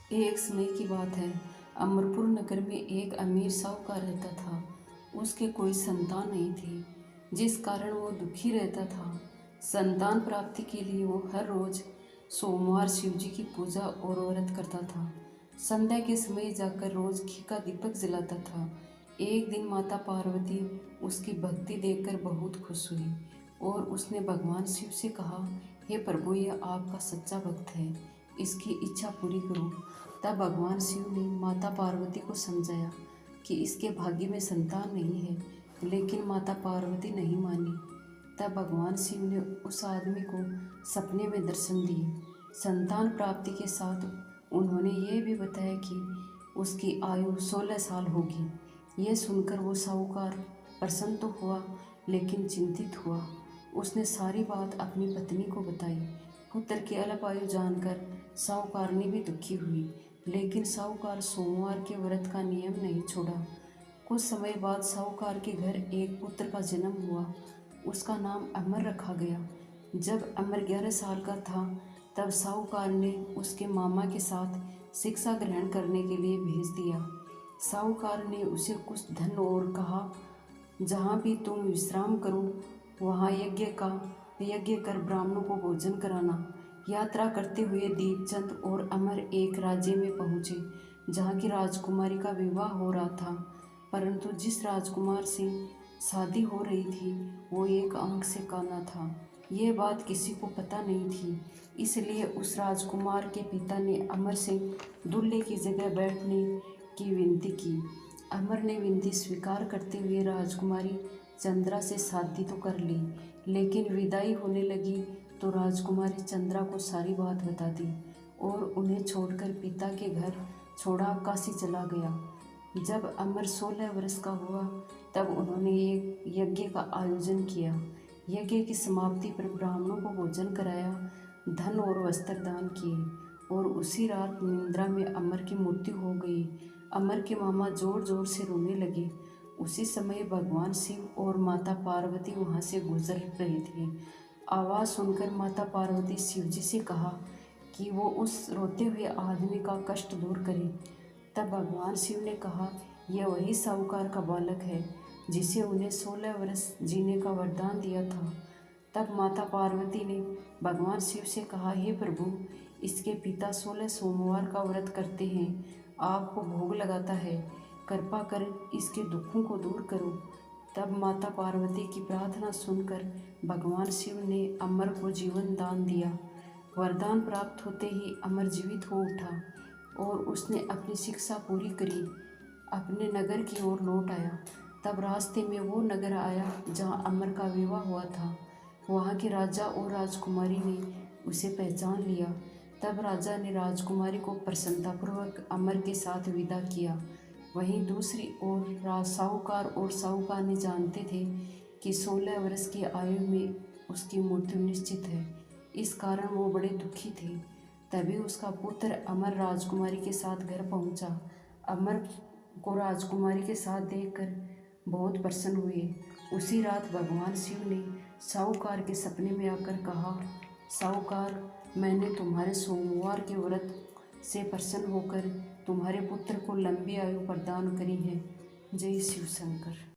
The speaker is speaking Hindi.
एक समय की बात है। अमरपुर नगर में एक अमीर साहूकार रहता था। उसके कोई संतान नहीं थी, जिस कारण वो दुखी रहता था। संतान प्राप्ति के लिए वो हर रोज सोमवार शिव जी की पूजा और व्रत करता था। संध्या के समय जाकर रोज घी का दीपक जलाता था। एक दिन माता पार्वती उसकी भक्ति देखकर बहुत खुश हुई और उसने भगवान शिव से कहा, हे प्रभु, यह आपका सच्चा भक्त है, इसकी इच्छा पूरी करो। तब भगवान शिव ने माता पार्वती को समझाया कि इसके भाग्य में संतान नहीं है, लेकिन माता पार्वती नहीं मानी। तब भगवान शिव ने उस आदमी को सपने में दर्शन दिए। संतान प्राप्ति के साथ उन्होंने ये भी बताया कि उसकी आयु 16 साल होगी। यह सुनकर वो साहूकार प्रसन्न तो हुआ, लेकिन चिंतित हुआ। उसने सारी बात अपनी पत्नी को बताई। पुत्र की अल्प आयु जानकर साहूकारनी भी दुखी हुई, लेकिन साहूकार सोमवार के व्रत का नियम नहीं छोड़ा। कुछ समय बाद साहूकार के घर एक पुत्र का जन्म हुआ। उसका नाम अमर रखा गया। जब अमर 11 साल का था, तब साहूकार ने उसके मामा के साथ शिक्षा ग्रहण करने के लिए भेज दिया। साहूकार ने उसे कुछ धन और कहा, जहाँ भी तुम विश्राम करो, वहाँ यज्ञ कर ब्राह्मणों को भोजन कराना। यात्रा करते हुए दीपचंद और अमर एक राज्य में पहुँचे, जहाँ की राजकुमारी का विवाह हो रहा था। परंतु जिस राजकुमार से शादी हो रही थी, वो एक आंख से काना था। ये बात किसी को पता नहीं थी, इसलिए उस राजकुमार के पिता ने अमर से दूल्हे की जगह बैठने की विनती की। अमर ने विनती स्वीकार करते हुए राजकुमारी चंद्रा से शादी तो कर ली, लेकिन विदाई होने लगी तो राजकुमारी चंद्रा को सारी बात बता दी और उन्हें छोड़कर पिता के घर छोड़ा काशी चला गया। जब अमर 16 वर्ष का हुआ, तब उन्होंने एक यज्ञ का आयोजन किया। यज्ञ की समाप्ति पर ब्राह्मणों को भोजन कराया, धन और वस्त्र दान किए और उसी रात निद्रा में अमर की मृत्यु हो गई। अमर के मामा जोर जोर से रोने लगे। उसी समय भगवान शिव और माता पार्वती वहाँ से गुजर रहे थे। आवाज़ सुनकर माता पार्वती शिव जी से कहा कि वो उस रोते हुए आदमी का कष्ट दूर करे। तब भगवान शिव ने कहा, यह वही साहूकार का बालक है, जिसे उन्हें 16 वर्ष जीने का वरदान दिया था। तब माता पार्वती ने भगवान शिव से कहा, हे प्रभु, इसके पिता 16 सोमवार का व्रत करते हैं, आपको भोग लगाता है, कृपा कर इसके दुखों को दूर करो। तब माता पार्वती की प्रार्थना सुनकर भगवान शिव ने अमर को जीवन दान दिया। वरदान प्राप्त होते ही अमर जीवित हो उठा और उसने अपनी शिक्षा पूरी करी, अपने नगर की ओर लौट आया। तब रास्ते में वो नगर आया जहाँ अमर का विवाह हुआ था। वहाँ के राजा और राजकुमारी ने उसे पहचान लिया। तब राजा ने राजकुमारी को प्रसन्नतापूर्वक अमर के साथ विदा किया। वहीं दूसरी ओर साहूकार और साहूकारनी जानते थे कि 16 वर्ष की आयु में उसकी मृत्यु निश्चित है। इस कारण वो बड़े दुखी थे। तभी उसका पुत्र अमर राजकुमारी के साथ घर पहुंचा। अमर को राजकुमारी के साथ देखकर बहुत प्रसन्न हुए। उसी रात भगवान शिव ने साहूकार के सपने में आकर कहा, साहूकार, मैंने तुम्हारे सोमवार के व्रत से प्रसन्न होकर तुम्हारे पुत्र को लंबी आयु प्रदान करी है। जय शिव शंकर।